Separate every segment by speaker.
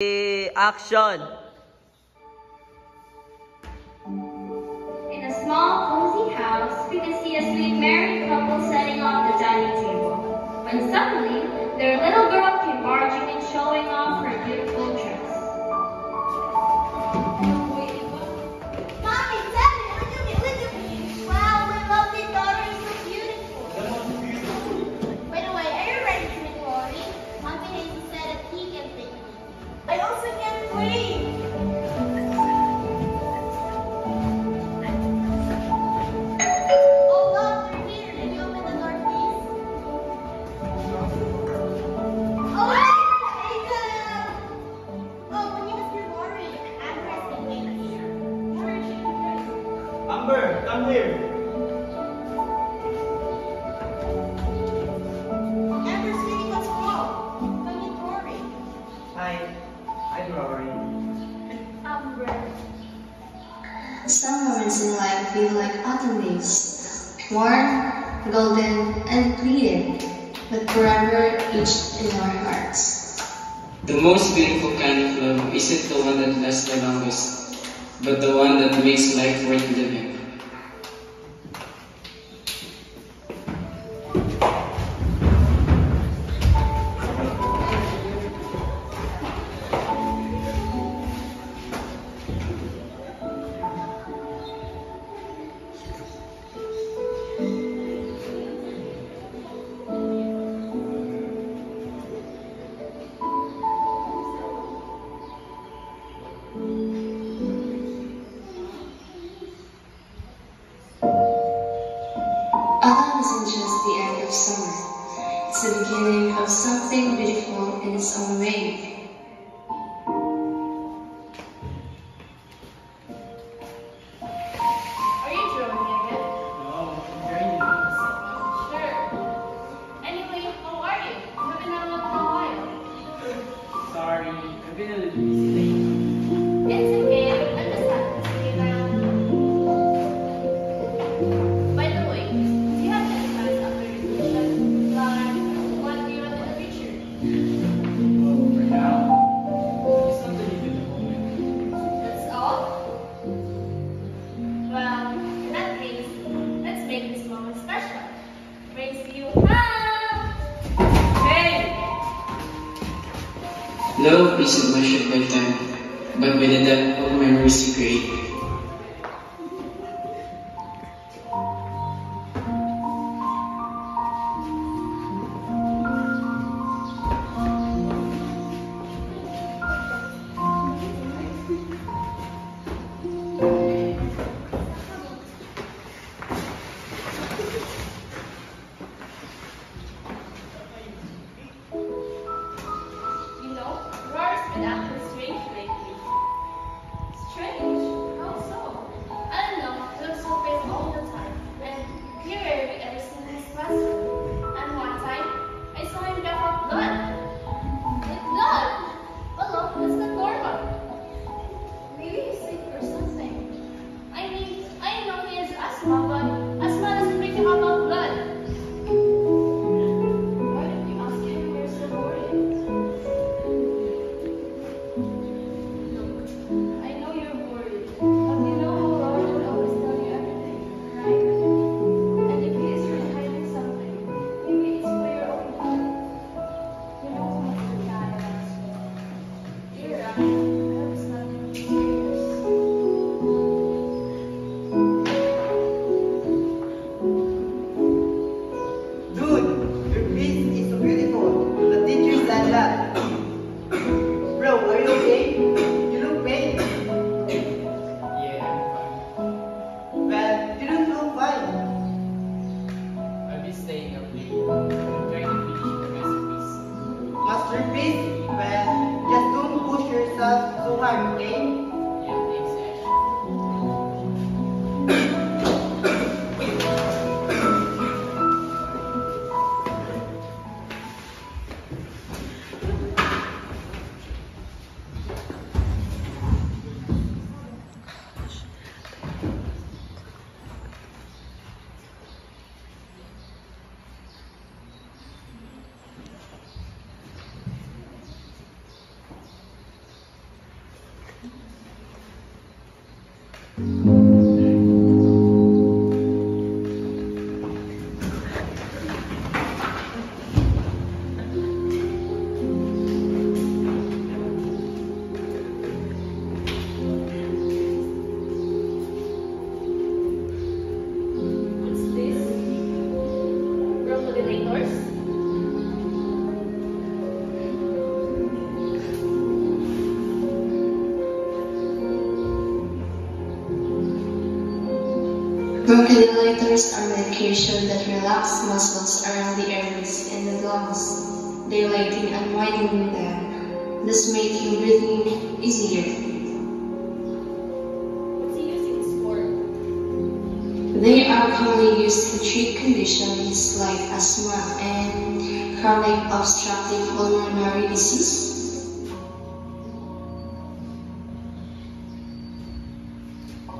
Speaker 1: Action!
Speaker 2: In a small, cozy house, we can see a sweet married couple setting up the dining table. When suddenly, their little girl came barging in, showing off her beautiful dress.
Speaker 3: Mommy, Daddy, look at me. Wow, my lovely daughter is so beautiful. By the way, are you ready to meet Rory? Mommy Hazel said that he can take me. I also can't wait. Oh, wow, they're here. Can you open the door, please? Oh, Hazel! Oh, my name is Rory. Amber has been waiting here. Where is she?
Speaker 4: Amber, come here.
Speaker 3: Amber, sweetie, what's wrong? Come meet Rory.
Speaker 4: Hi. I'm Rory.
Speaker 3: Amber.
Speaker 5: Some moments in life feel like autumn leaves, warm, golden, and pleated, but forever etched in our hearts.
Speaker 6: The most beautiful kind of love isn't the one that lasts the longest, but the one that makes life worth living.
Speaker 5: Autumn isn't just the end of summer, it's the beginning of something beautiful in its own way.
Speaker 2: Are you drawing me again?
Speaker 4: No, I'm joining you.
Speaker 2: Sure. Anyway, how are you? You haven't had a look in a while.
Speaker 4: Sorry, I've been a little busy lately.
Speaker 2: It's okay. I'm just happy to see you around. By the way, do you have any plans after graduation? Like, what do you want in the future?
Speaker 4: Well, for now, just want to live in the moment.
Speaker 2: That's all? Well, in that case, let's make this moment special. Raise you up! Hey!
Speaker 6: Love isn't measured by time, but by the depth of memories you create.
Speaker 2: You know, Rory's been acting strange lately. Strange? How so? I don't know. He looks so pale all the time. And he rarely ever seen his classroom. And one time, I saw him cough up blood. With blood? Well, that's not normal. Maybe he's sick or something. I mean, I know he has asthma, but asthma doesn't make him up out blood. Why didn't you ask him where's the worried? Look, I know you're worried, but you know how Laura would always tell you everything, right? And if he is really hiding something, maybe it's for your own good. You know how much the guy loves you. You're right. I hope it's nothing serious.
Speaker 7: Dude, your face is so beautiful. The teacher said that. Bro, are you okay? You look pain.
Speaker 4: Yeah, I'm fine.
Speaker 7: Well, you don't look fine.
Speaker 4: I'll be staying up late. I'm trying to finish the recipes.
Speaker 7: Masterpiece? Well, just don't push yourself so hard, okay?
Speaker 4: Yeah, thanks, Ash.
Speaker 2: What's this? Bronchodilators?
Speaker 5: Bronchodilators are medication that relax muscles around the airways and the lungs, dilating and widening them, thus making breathing easier.
Speaker 2: What's he using this for?
Speaker 5: They are commonly used to treat conditions like asthma and chronic obstructive pulmonary disease.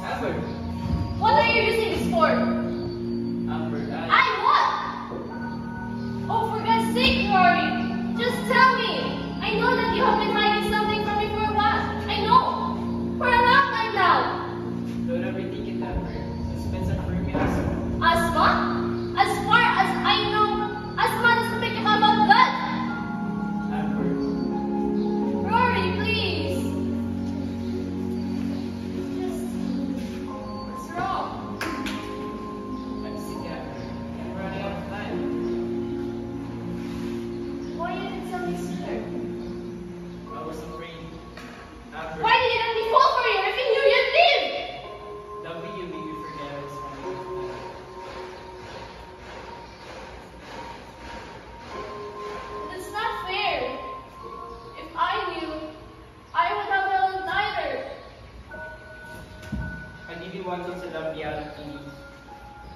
Speaker 4: Amber.
Speaker 2: What are you using this for?
Speaker 4: Amber,
Speaker 2: I what? Oh, for God's sake, Rory! Just tell me! I know that you have been hiding something from me for a while. I know! For a long time now!
Speaker 4: don't overthink it, Amber. Suspense of Rumi asthma.
Speaker 2: Asthma? As far as I know, asthma doesn't make you have a blood!
Speaker 4: Amber.
Speaker 2: Rory, please! Just... What's wrong?
Speaker 4: I'm sick, Amber. I'm running out of time.
Speaker 2: Why didn't you tell me sooner?
Speaker 4: I was afraid. Amber.
Speaker 2: Why did you let me fall for you if you knew you'd leave?
Speaker 4: Loving you made me forget I was running out of time.
Speaker 2: That's not fair. If I knew, I would have held neither.
Speaker 4: I didn't want you to love me out of pity.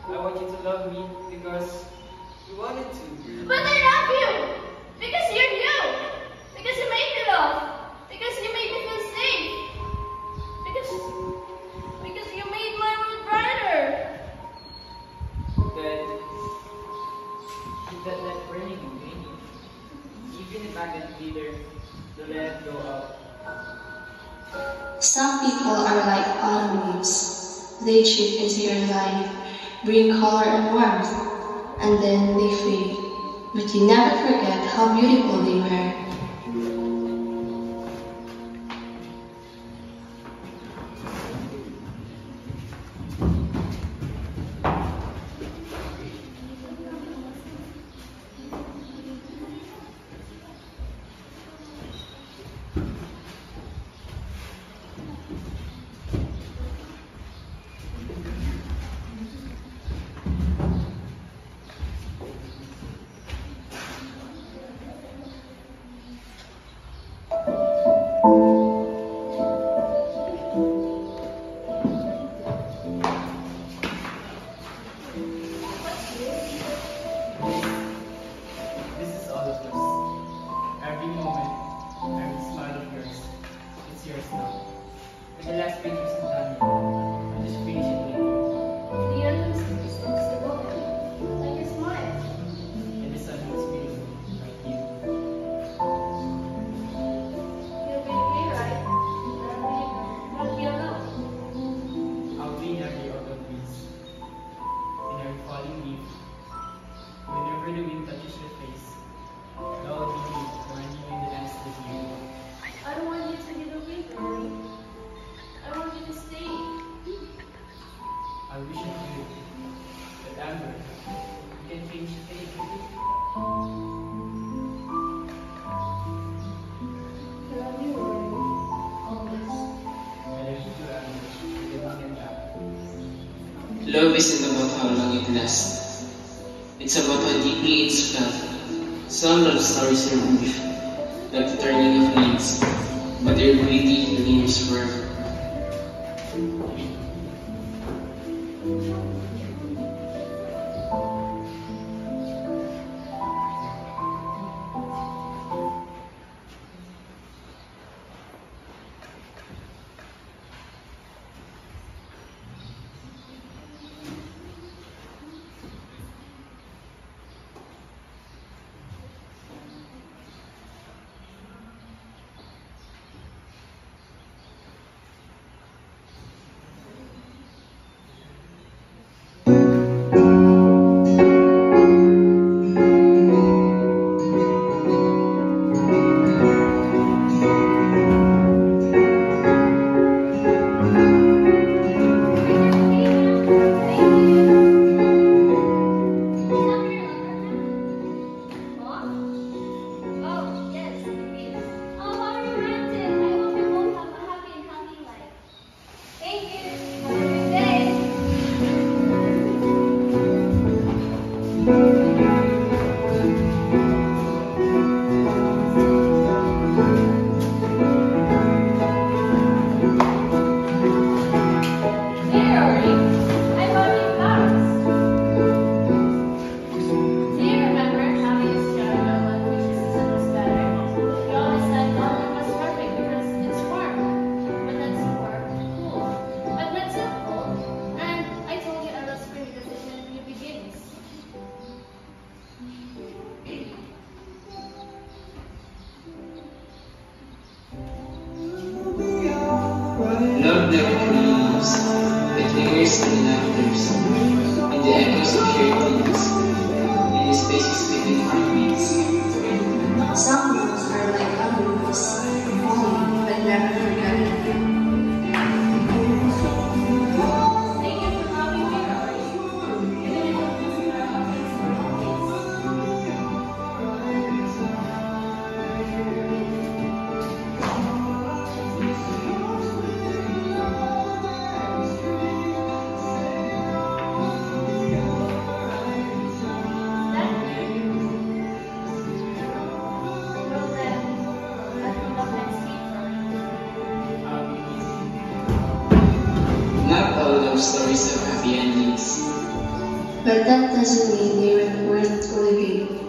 Speaker 4: I want you to love me because you wanted to.
Speaker 2: But I love you! Because you're you! Because you made me laugh! Because you made me feel safe! Because you made my world brighter!
Speaker 4: Then keep that light burning in me. Even if I get leader, to let it go up.
Speaker 5: Some people are like autumn leaves. They chip into your life, bring color and warmth, and then they fade. But you never forget how beautiful they were.
Speaker 4: This is all of us. Every moment, every smile of yours, it's yours now. And the last page of Santana, I'll just finish it later.
Speaker 2: The endless is the moment. Like your smile.
Speaker 4: And the sun looks beautiful, like you.
Speaker 2: You'll be free, right? And won't be alone.
Speaker 4: I'll be in every autumn breeze, in every falling leaf. Whenever the wind touches your face, I'll be you, joining you in the dance with you.
Speaker 2: I don't want you to get away from me. I want you to stay.
Speaker 4: I wish I could, but Amber, you can change fate.
Speaker 2: I love you, Rory. Always.
Speaker 4: I love you too, Amber. Living and happy.
Speaker 6: Love isn't about how long it lasts. It's about how deeply it's felt. Some love stories are brief, like the turning of leaves, but their beauty lingers forever. Love never leaves. It lingers in the laughters, in the echoes of shared tears, in the spaces between heartbeats.
Speaker 5: Some loves are like memories, falling but never forgotten.
Speaker 2: Thank you for having me, Rory. Even if it was our office
Speaker 6: Not all love stories have happy endings.
Speaker 5: But that doesn't mean they weren't worth living.